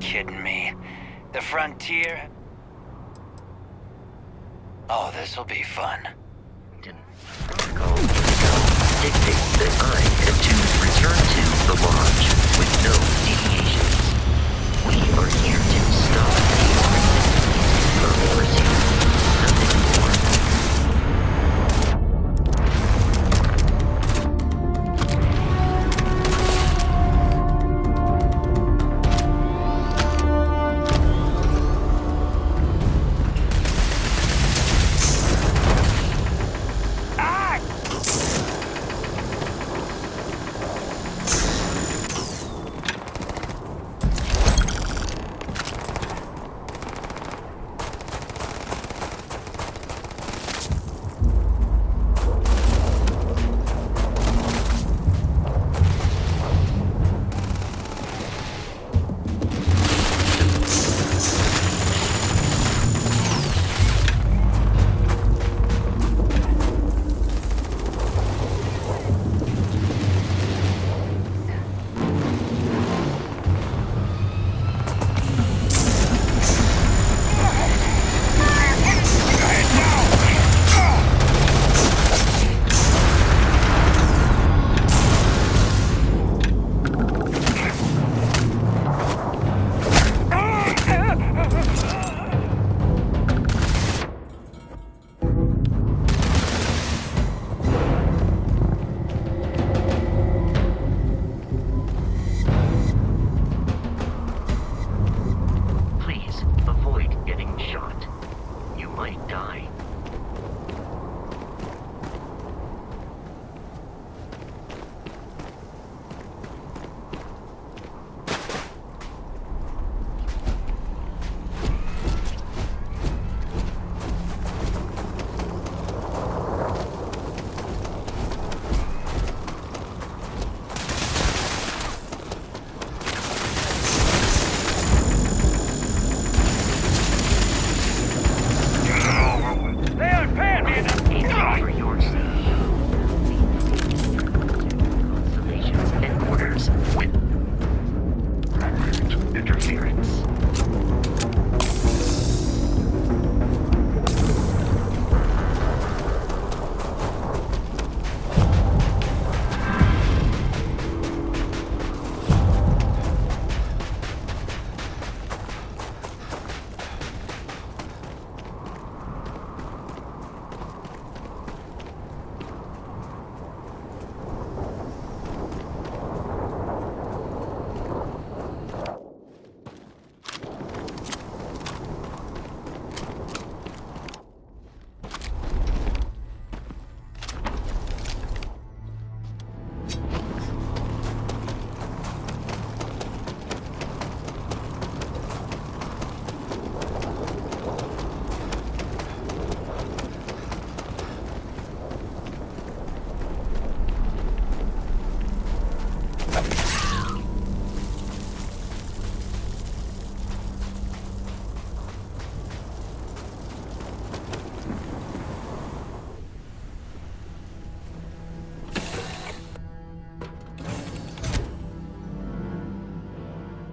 kidding me? The frontier? Oh, this'll be fun. Protocol dictates that I am to return to the lodge with no deviations. We are here to stop these activities of pursuit. Nothing more.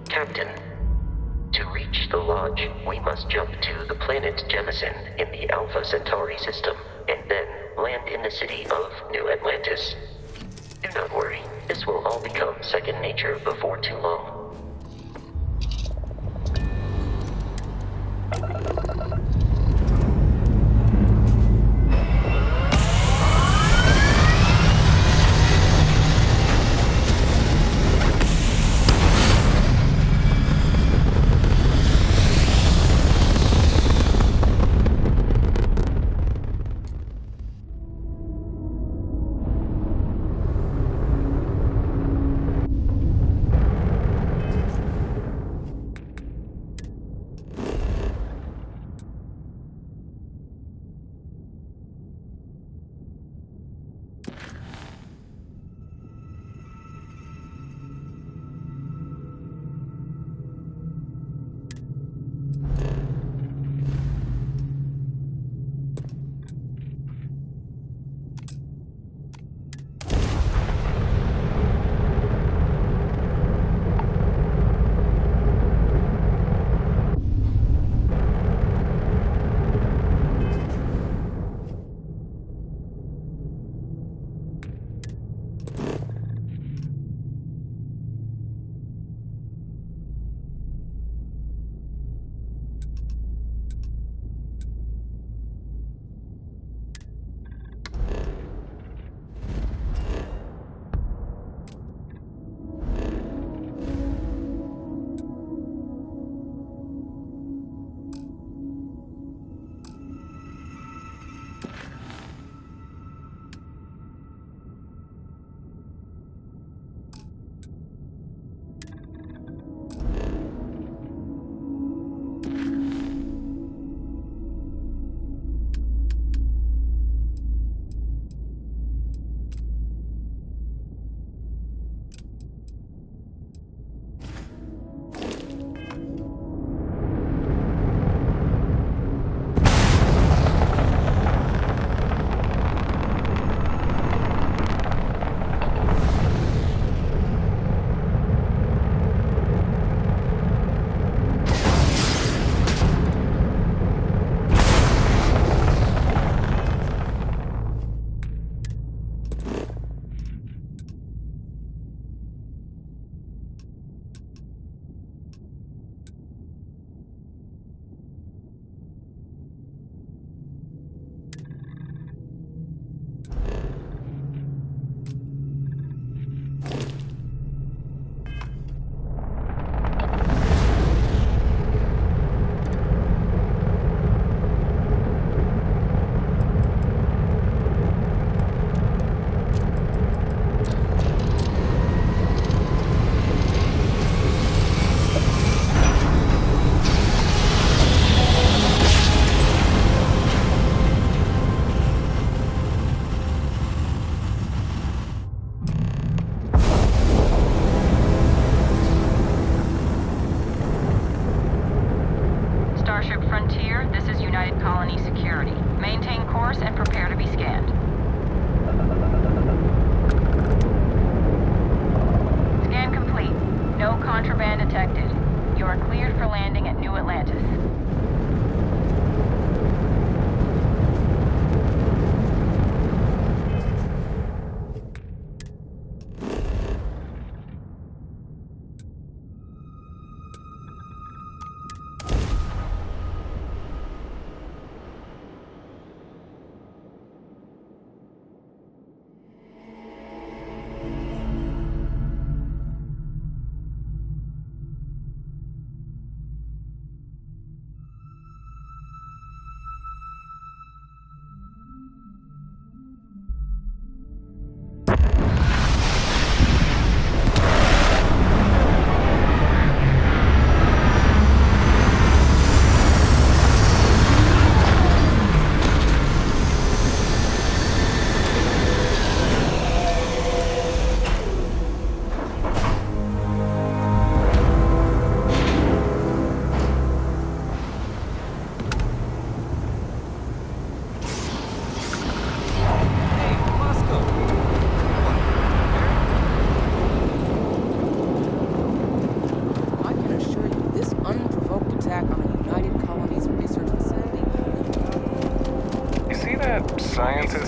Captain, to reach the lodge, we must jump to the planet Jemison in the Alpha Centauri system, and then land in the city of New Atlantis. Do not worry, this will all become second nature before too long.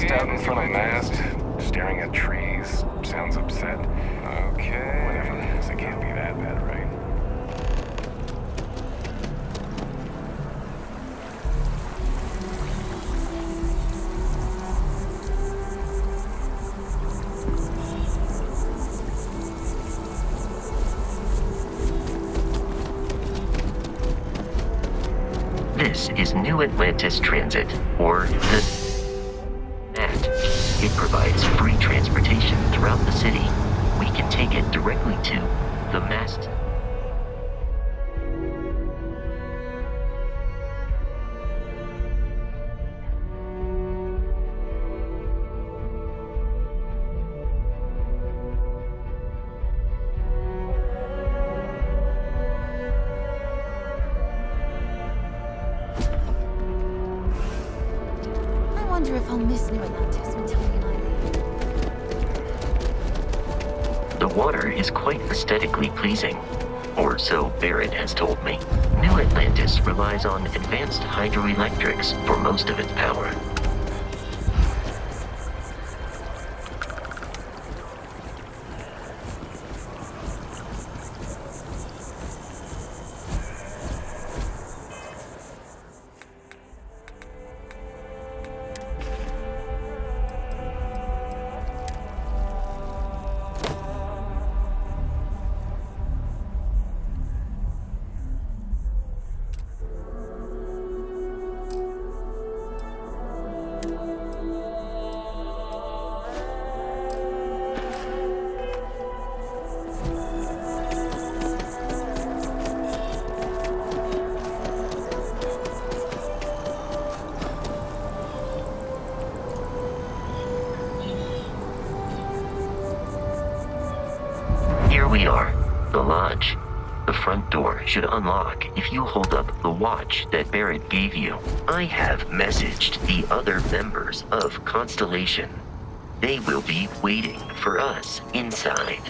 Just out in front of mast, staring at trees. Sounds upset. Okay. Whatever it is, it can't be that bad, right? This is New Atlantis Transit, or the NAT. It provides free transportation throughout the city. We can take it directly to the mast. I wonder if I'll miss New Atlantis when Tony and I leave. The water is quite aesthetically pleasing, or so Barrett has told me. New Atlantis relies on advanced hydroelectrics for most of its power. Here we are, the lodge. The front door should unlock if you hold up the watch that Barrett gave you. I have messaged the other members of Constellation. They will be waiting for us inside.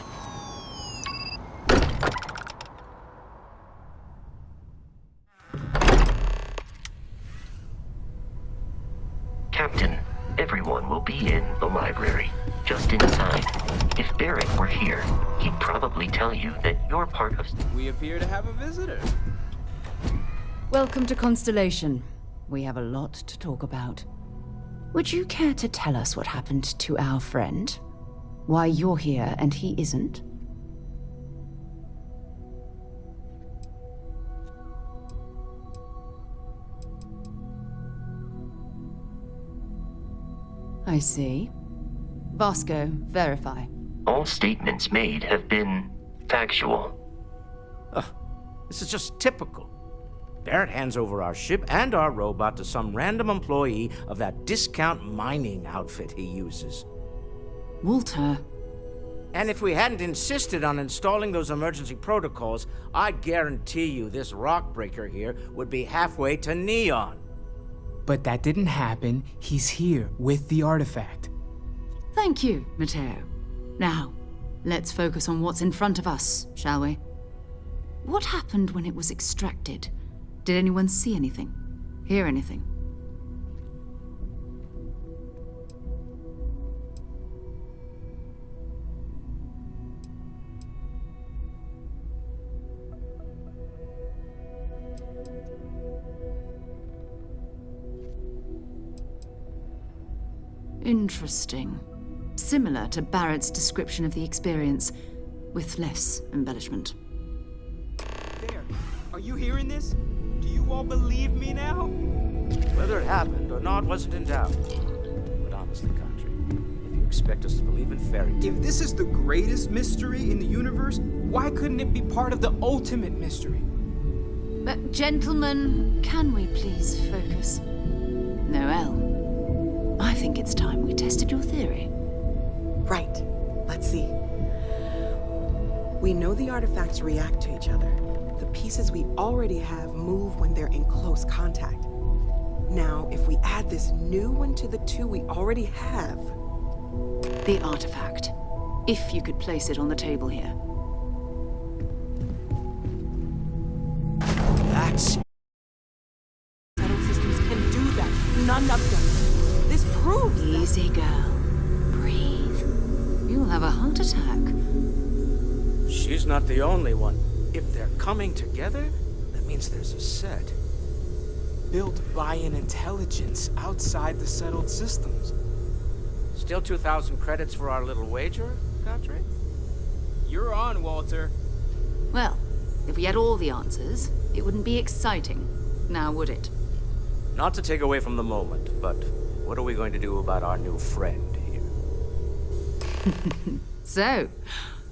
Captain, everyone will be in the library, just inside. If Barrett were here, he'd probably tell you that you're part of... We appear to have a visitor. Welcome to Constellation. We have a lot to talk about. Would you care to tell us what happened to our friend? Why you're here and he isn't? I see. Vasco, verify. All statements made have been factual. This is just typical. Barrett hands over our ship and our robot to some random employee of that discount mining outfit he uses. Walter. And if we hadn't insisted on installing those emergency protocols, I guarantee you this rock breaker here would be halfway to Neon. But that didn't happen. He's here with the artifact. Thank you, Matteo. Now, let's focus on what's in front of us, shall we? What happened when it was extracted? Did anyone see anything? Hear anything? Interesting. Similar to Barrett's description of the experience, with less embellishment. There. Are you hearing this? Do you all believe me now? Whether it happened or not wasn't in doubt. But honestly, Country, if you expect us to believe in fairy tales... If this is the greatest mystery in the universe, why couldn't it be part of the ultimate mystery? But gentlemen, can we please focus? Noel, I think it's time we tested your theory. Right. Let's see. We know the artifacts react to each other. The pieces we already have move when they're in close contact. Now, if we add this new one to the two we already have... The artifact. If you could place it on the table here. That's... Settled systems can do that. None of them. This proves that... Easy, girl. Breathe. You'll have a heart attack. She's not the only one. If they're coming together, that means there's a set. Built by an intelligence outside the settled systems. Still 2,000 credits for our little wager, Godfrey? You're on, Walter. Well, if we had all the answers, it wouldn't be exciting. Now, would it? Not to take away from the moment, but what are we going to do about our new friend here? So,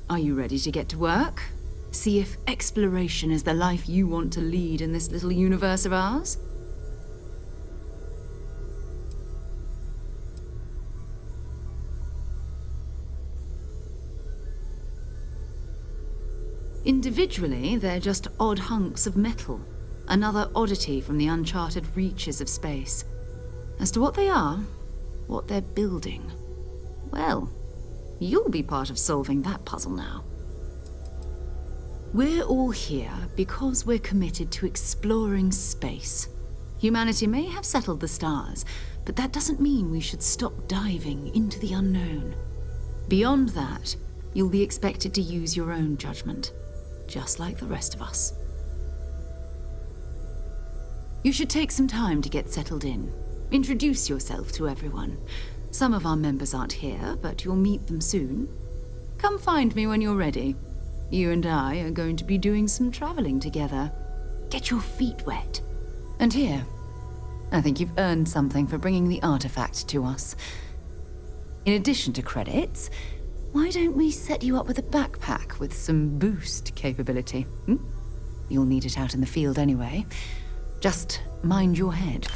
are you ready to get to work? See if exploration is the life you want to lead in this little universe of ours? Individually, they're just odd hunks of metal. Another oddity from the uncharted reaches of space. As to what they are, what they're building, well, you'll be part of solving that puzzle now. We're all here because we're committed to exploring space. Humanity may have settled the stars, but that doesn't mean we should stop diving into the unknown. Beyond that, you'll be expected to use your own judgment, just like the rest of us. You should take some time to get settled in. Introduce yourself to everyone. Some of our members aren't here, but you'll meet them soon. Come find me when you're ready. You and I are going to be doing some traveling together. Get your feet wet. And here, I think you've earned something for bringing the artifact to us. In addition to credits, why don't we set you up with a backpack with some boost capability? You'll need it out in the field anyway. Just mind your head.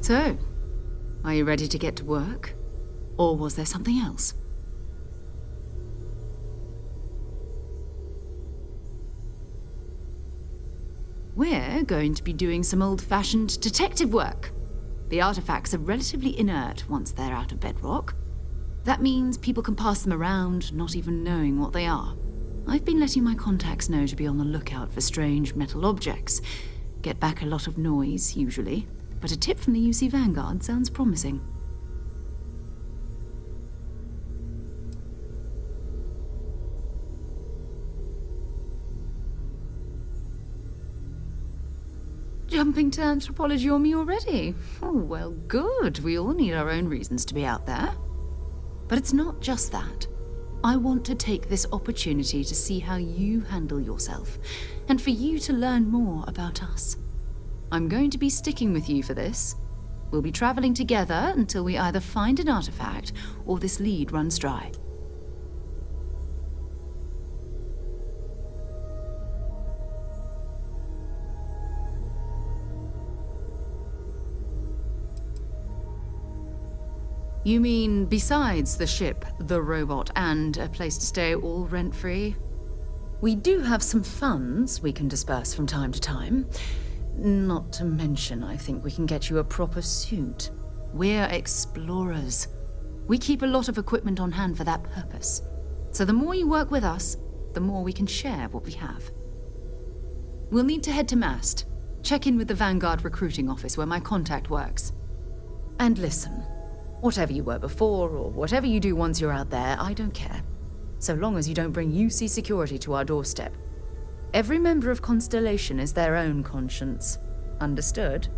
So, are you ready to get to work? Or was there something else? We're going to be doing some old-fashioned detective work. The artifacts are relatively inert once they're out of bedrock. That means people can pass them around, not even knowing what they are. I've been letting my contacts know to be on the lookout for strange metal objects. Get back a lot of noise, usually. But a tip from the UC Vanguard sounds promising. Jumping to anthropology on me already? Oh, well, good. We all need our own reasons to be out there. But it's not just that. I want to take this opportunity to see how you handle yourself, and for you to learn more about us. I'm going to be sticking with you for this. We'll be traveling together until we either find an artifact or this lead runs dry. You mean besides the ship, the robot, and a place to stay all rent-free? We do have some funds we can disperse from time to time. Not to mention, I think we can get you a proper suit. We're explorers. We keep a lot of equipment on hand for that purpose. So the more you work with us, the more we can share what we have. We'll need to head to Mast. Check in with the Vanguard recruiting office where my contact works. And listen, Whatever you were before, or whatever you do once you're out there, I don't care. So long as you don't bring UC security to our doorstep. Every member of Constellation is their own conscience. Understood?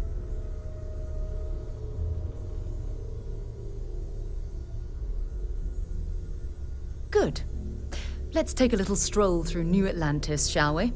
Good. Let's take a little stroll through New Atlantis, shall we?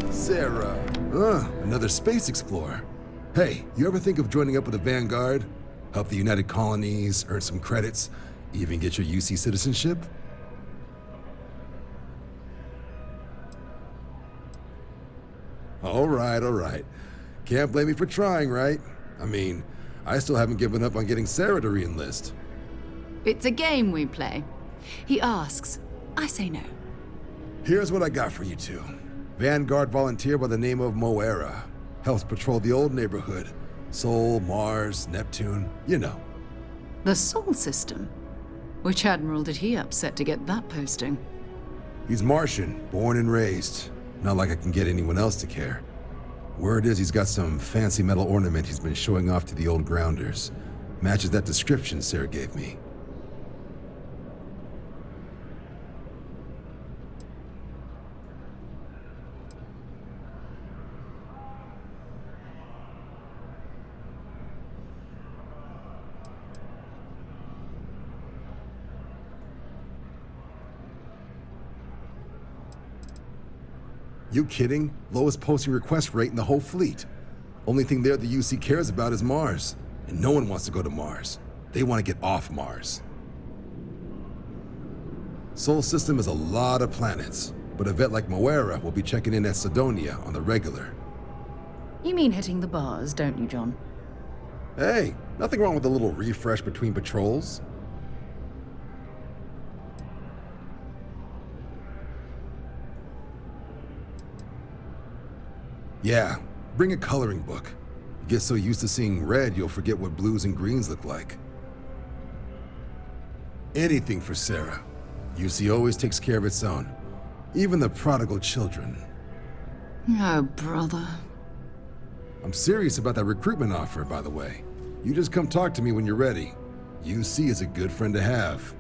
Sarah. Another space explorer. Hey, you ever think of joining up with the Vanguard? Help the United Colonies, earn some credits, even get your UC citizenship? All right. Can't blame me for trying, right? I mean, I still haven't given up on getting Sarah to re-enlist. It's a game we play. He asks, I say no. Here's what I got for you two. Vanguard volunteer by the name of Moera. Helps patrol the old neighborhood. Sol, Mars, Neptune, you know. The Sol system? Which admiral did he upset to get that posting? He's Martian, born and raised. Not like I can get anyone else to care. Word is he's got some fancy metal ornament he's been showing off to the old grounders. Matches that description Sarah gave me. You kidding? Lowest posting request rate in the whole fleet. Only thing there the UC cares about is Mars. And no one wants to go to Mars. They want to get off Mars. Sol system is a lot of planets, but a vet like Moera will be checking in at Sidonia on the regular. You mean hitting the bars, don't you, John? Hey, nothing wrong with a little refresh between patrols. Yeah, bring a coloring book. Get so used to seeing red, you'll forget what blues and greens look like. Anything for Sarah. UC always takes care of its own. Even the prodigal children. Oh, brother. I'm serious about that recruitment offer, by the way. You just come talk to me when you're ready. UC is a good friend to have.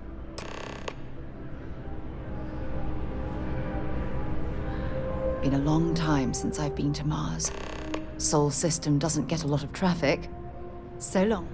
Been a long time since I've been to Mars. Sol system doesn't get a lot of traffic. So long.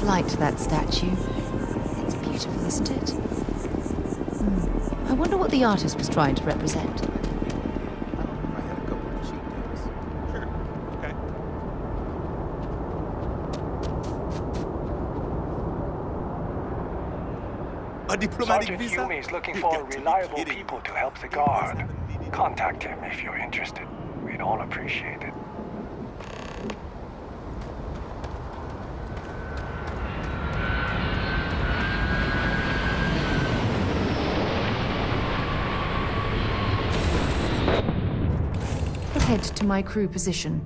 Liked that statue. It's beautiful, isn't it? I wonder what the artist was trying to represent. I had a couple of cheat days. Sure. Okay. A diplomatic Sergeant visa? Hume is looking You for got to be reliable kidding people me. to help the guard. Contact him if you're interested. We'd all appreciate it. Head to my crew position.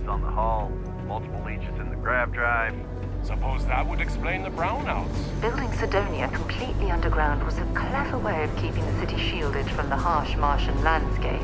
leeches on the hull, multiple leeches in the grav drive. Suppose that would explain the brownouts. Building Sidonia completely underground was a clever way of keeping the city shielded from the harsh Martian landscape.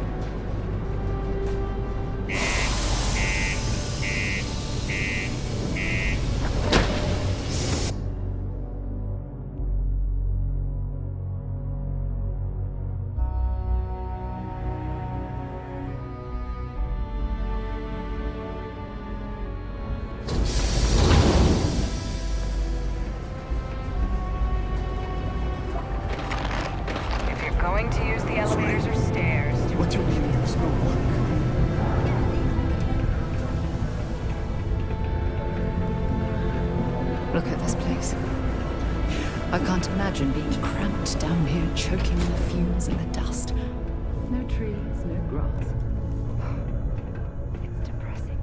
Going to use the elevators or stairs? What do you mean there's no work? Look at this place. I can't imagine being cramped down here, choking on the fumes and the dust. No trees, no grass. It's depressing.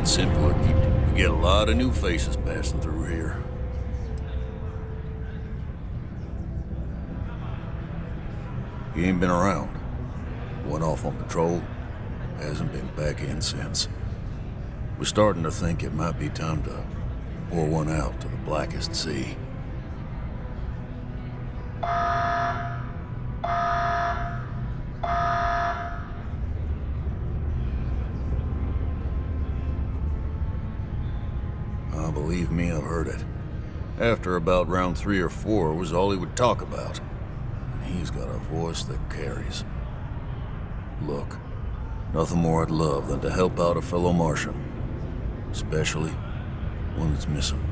Simpler. We get a lot of new faces passing through here. He ain't been around. Went off on patrol. Hasn't been back in since. We're starting to think it might be time to pour one out to the blackest sea. Believe me, I've heard it. After about round 3 or 4 was all he would talk about. And he's got a voice that carries. Look, nothing more I'd love than to help out a fellow Martian. Especially one that's missing.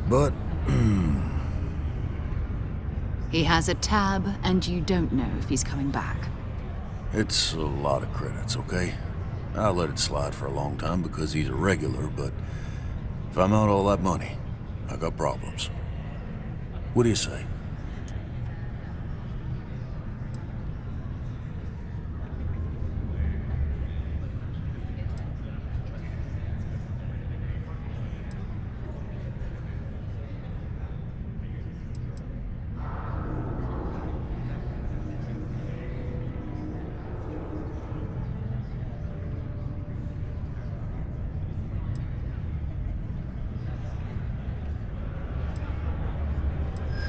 But, he has a tab, and you don't know if he's coming back. It's a lot of credits, okay? I'll let it slide for a long time because he's a regular, but if I'm out all that money, I got problems. What do you say?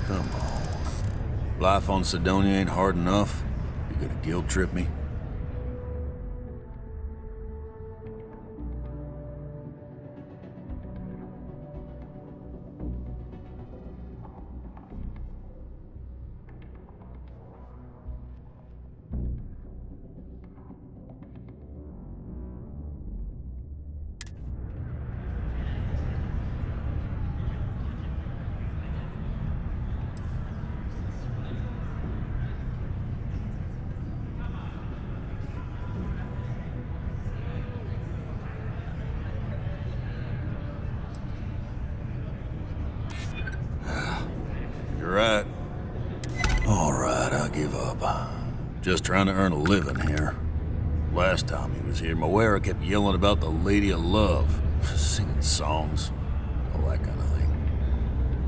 Come on. Life on Sidonia ain't hard enough. You gonna guilt trip me? You're right. All right, I give up. Just trying to earn a living here. Last time he was here, Moira kept yelling about the Lady of Love, singing songs, all that kind of thing.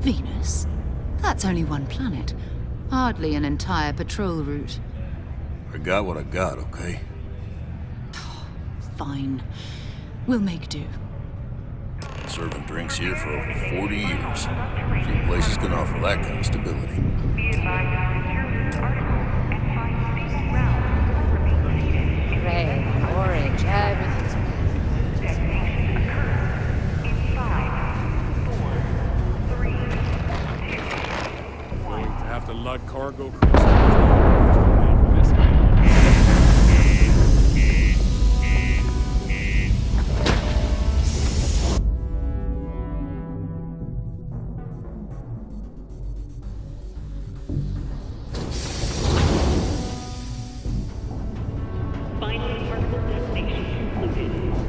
Venus? That's only one planet. Hardly an entire patrol route. I got what I got, okay? Fine. We'll make do. Been serving drinks here for over 40 years. Few places can offer that kind of stability. Gray, orange, everything's Going to have to lug cargo cruisers.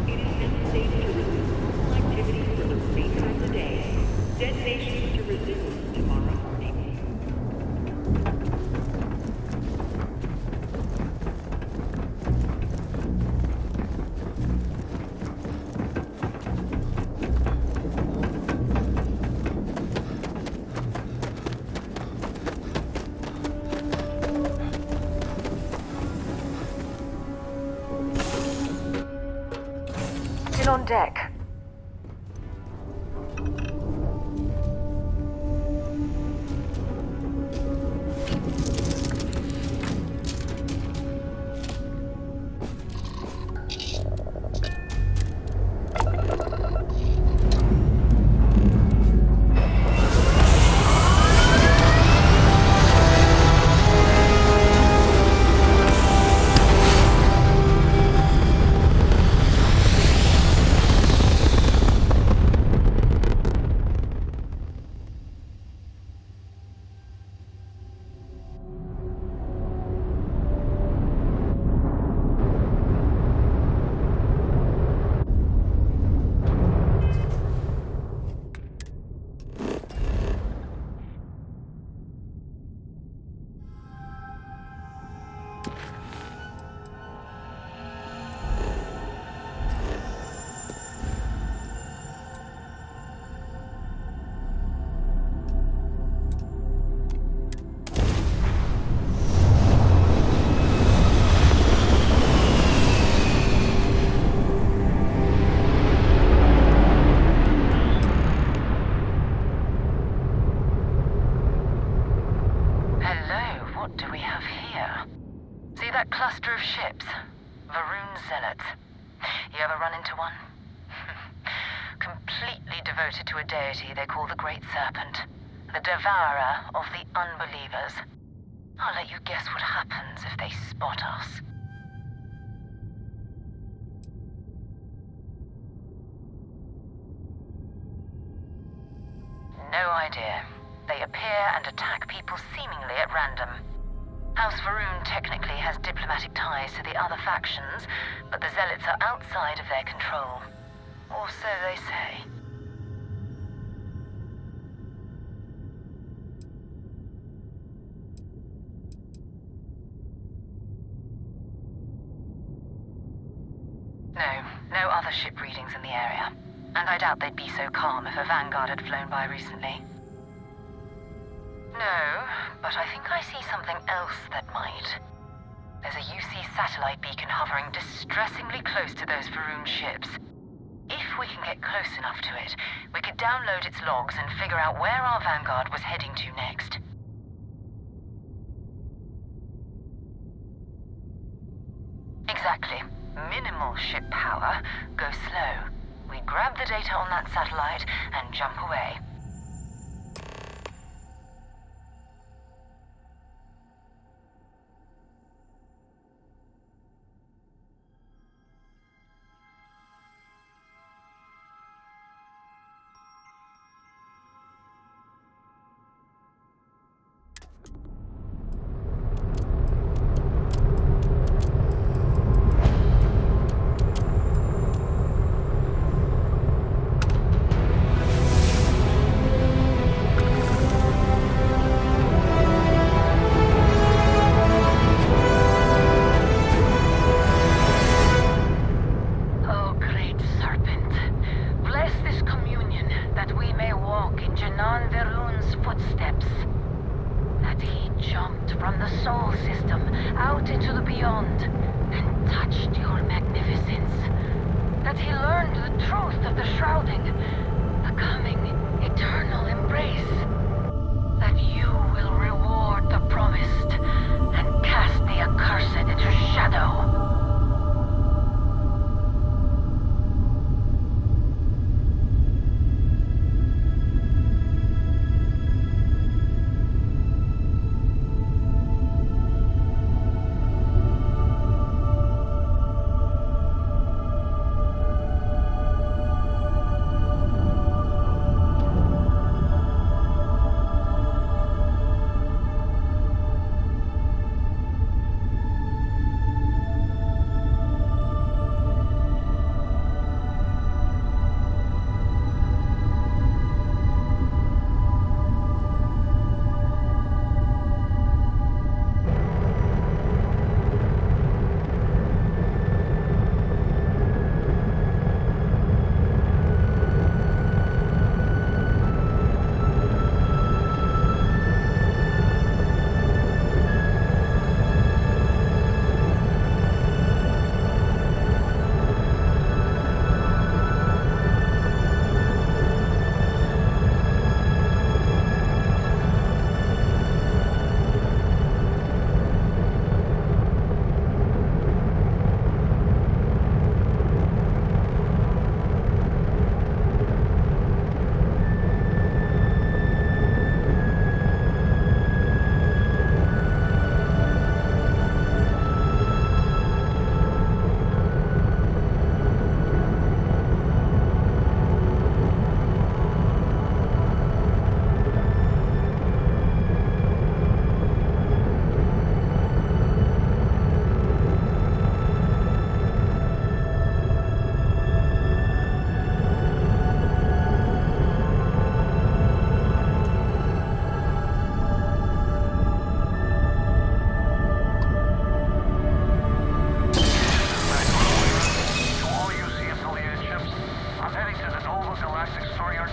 It is now safe to resume activity for the remainder of the day. on deck. To a deity they call the Great Serpent, the devourer of the unbelievers. I'll let you guess what happens if they spot us. No idea. They appear and attack people seemingly at random. House Varun technically has diplomatic ties to the other factions, but the Zealots are outside of their control. Or so they say. No other ship readings in the area. And I doubt they'd be so calm if a Vanguard had flown by recently. No, but I think I see something else that might. There's a UC satellite beacon hovering distressingly close to those Varun ships. If we can get close enough to it, we could download its logs and figure out where our Vanguard was heading to next. Exactly. Minimal ship power, go slow. We grab the data on that satellite and jump away.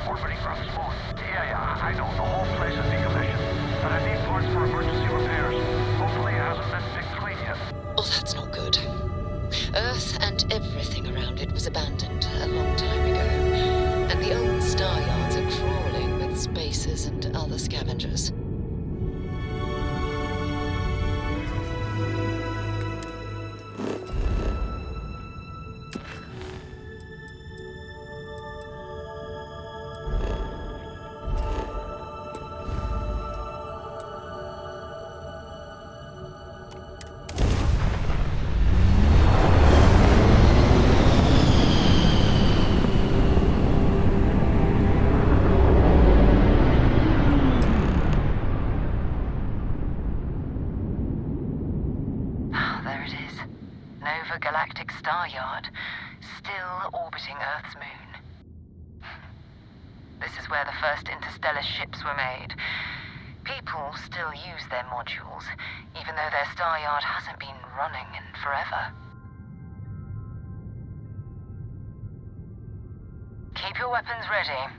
orbiting Earth's moon. Yeah, I know. The whole place is decommissioned. But I need parts for emergency repairs. Hopefully it hasn't been picked clean yet. Oh, that's not good. Earth and everything around it was abandoned a long time ago. And the old star yards are crawling with spacers and other scavengers. Galactic Star Yard, still orbiting Earth's moon. This is where the first interstellar ships were made. People still use their modules, even though their star yard hasn't been running in forever. Keep your weapons ready.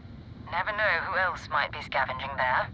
Never know who else might be scavenging there.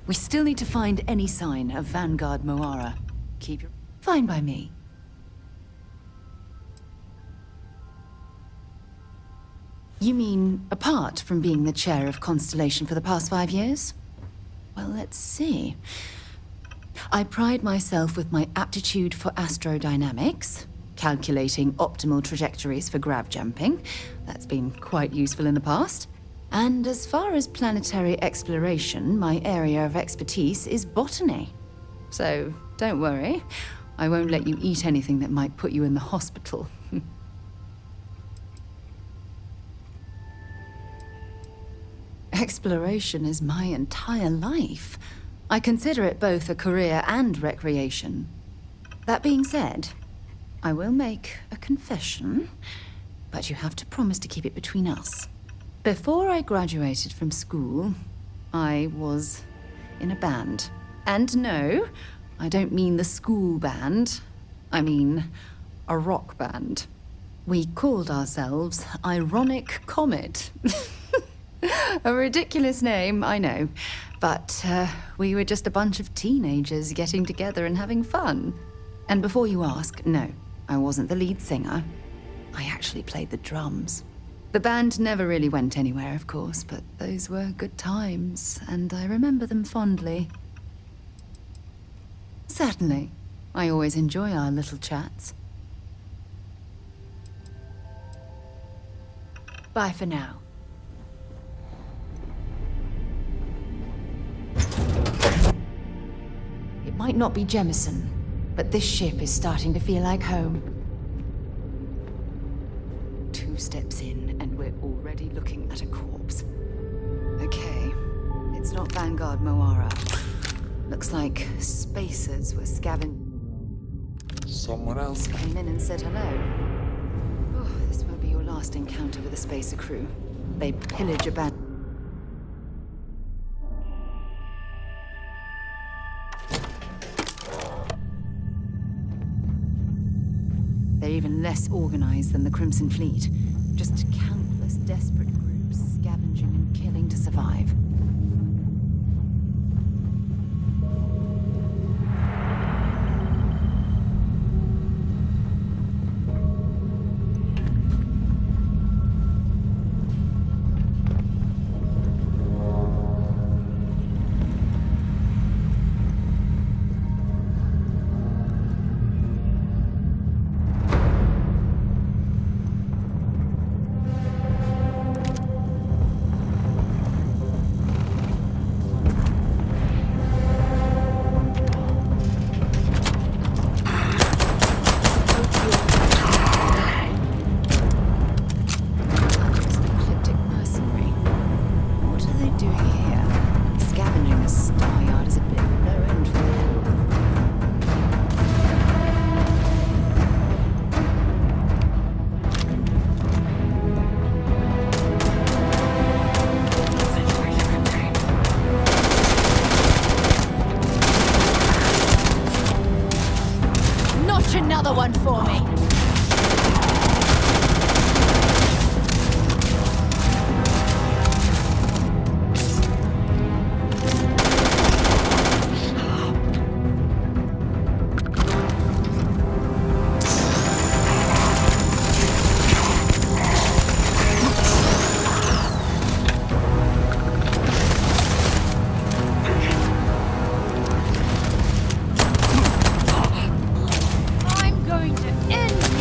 We still need to find any sign of Vanguard Moara. Keep your... Fine by me. You mean, apart from being the chair of Constellation for the past 5 years? Well, let's see. I pride myself with my aptitude for astrodynamics, calculating optimal trajectories for grav jumping. That's been quite useful in the past. And as far as planetary exploration, my area of expertise is botany. So, don't worry. I won't let you eat anything that might put you in the hospital. Exploration is my entire life. I consider it both a career and recreation. That being said, I will make a confession, but you have to promise to keep it between us. Before I graduated from school, I was in a band. And no, I don't mean the school band. I mean a rock band. We called ourselves Ironic Comet. A ridiculous name, I know. But we were just a bunch of teenagers getting together and having fun. And before you ask, no, I wasn't the lead singer. I actually played the drums. The band never really went anywhere, of course, but those were good times, and I remember them fondly. Certainly. I always enjoy our little chats. Bye for now. It might not be Jemison, but this ship is starting to feel like home. 2 steps in, and we're already looking at a corpse. Okay, it's not Vanguard Moara. Looks like spacers were scavenging. Someone else came in and said hello. Oh, this won't be your last encounter with a spacer crew. They pillage They're even less organized than the Crimson Fleet. Just countless desperate groups scavenging and killing to survive. Another one for me. I'm going to end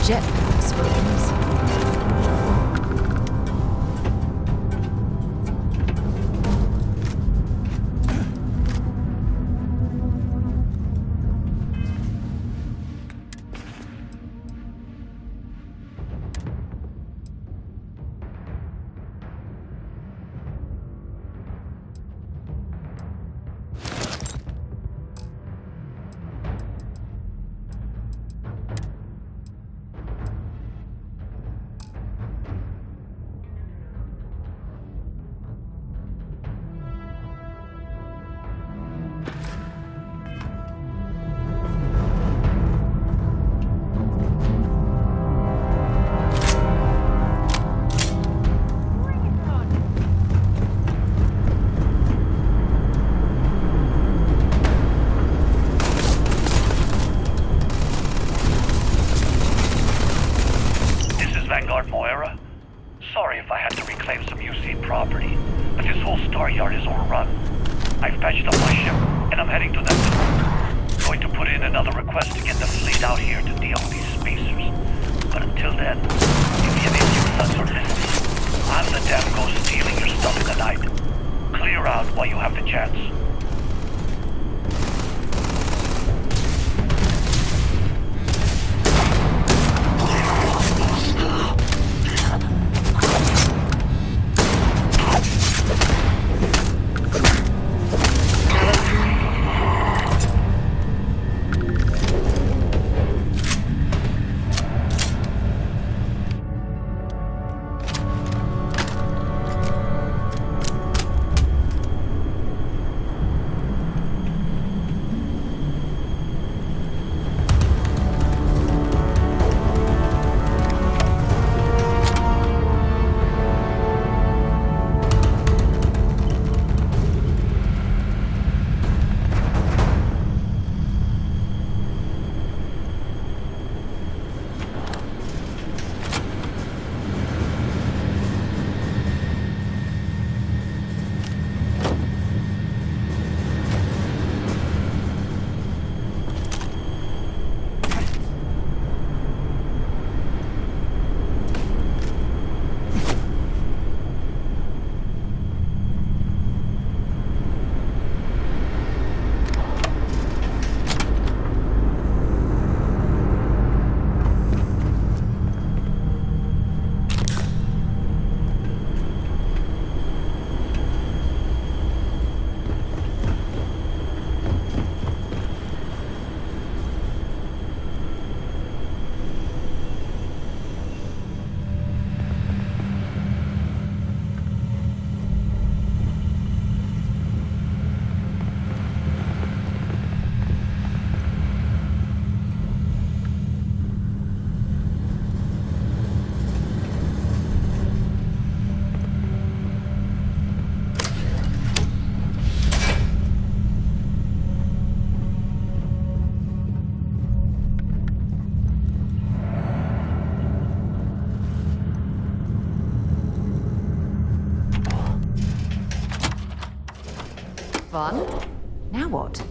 jetpacks for a reason. Sorry if I had to reclaim some UC property, but this whole star yard is overrun. I've patched up my ship, and I'm heading to that. Going to put in another request to get the fleet out here to deal with these spacers. But until then, if any of you thugs are listening, I'm the damn ghost stealing your stuff in the night. Clear out while you have the chance. Fun? Now what?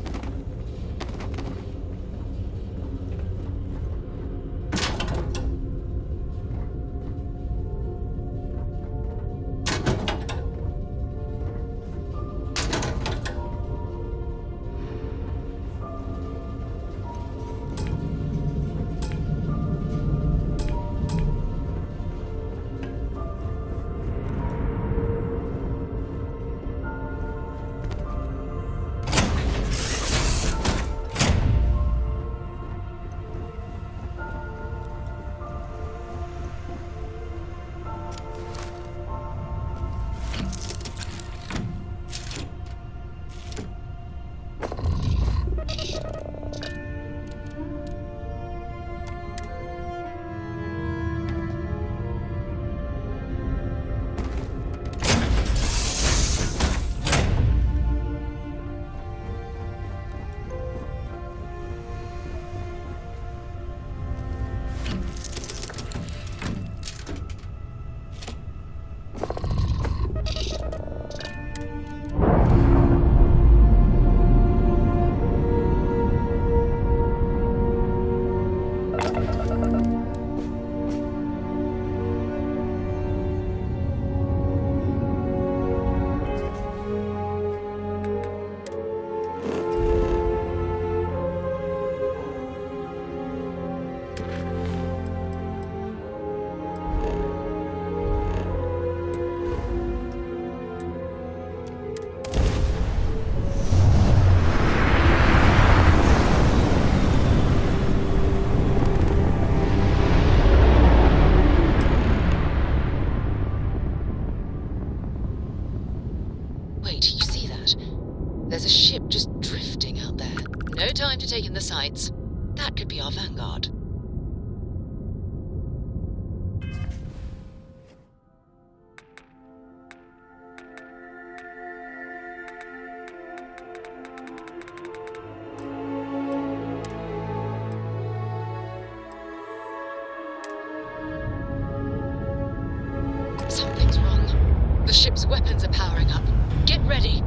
Something's wrong. The ship's weapons are powering up. Get ready.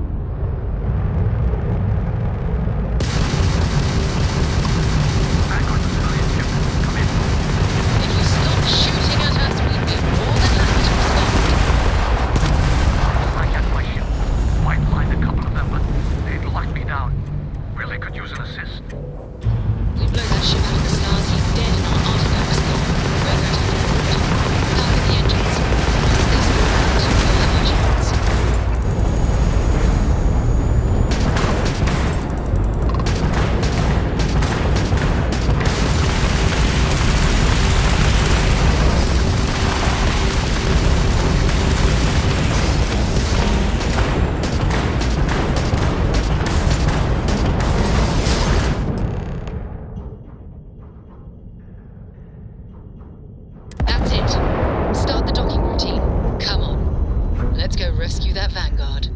If you stop shooting at us, we'd be more than happy to respond. I get my ship. Might find a couple of them, but they'd lock me down. Really could use an assist. We blow that ship out of the stars, he's dead and our artifacts gone. We're going to forward. Power the engines. Once they slow out, we'll have our chance. That's it. Start the docking routine. Come on. Let's go rescue that Vanguard.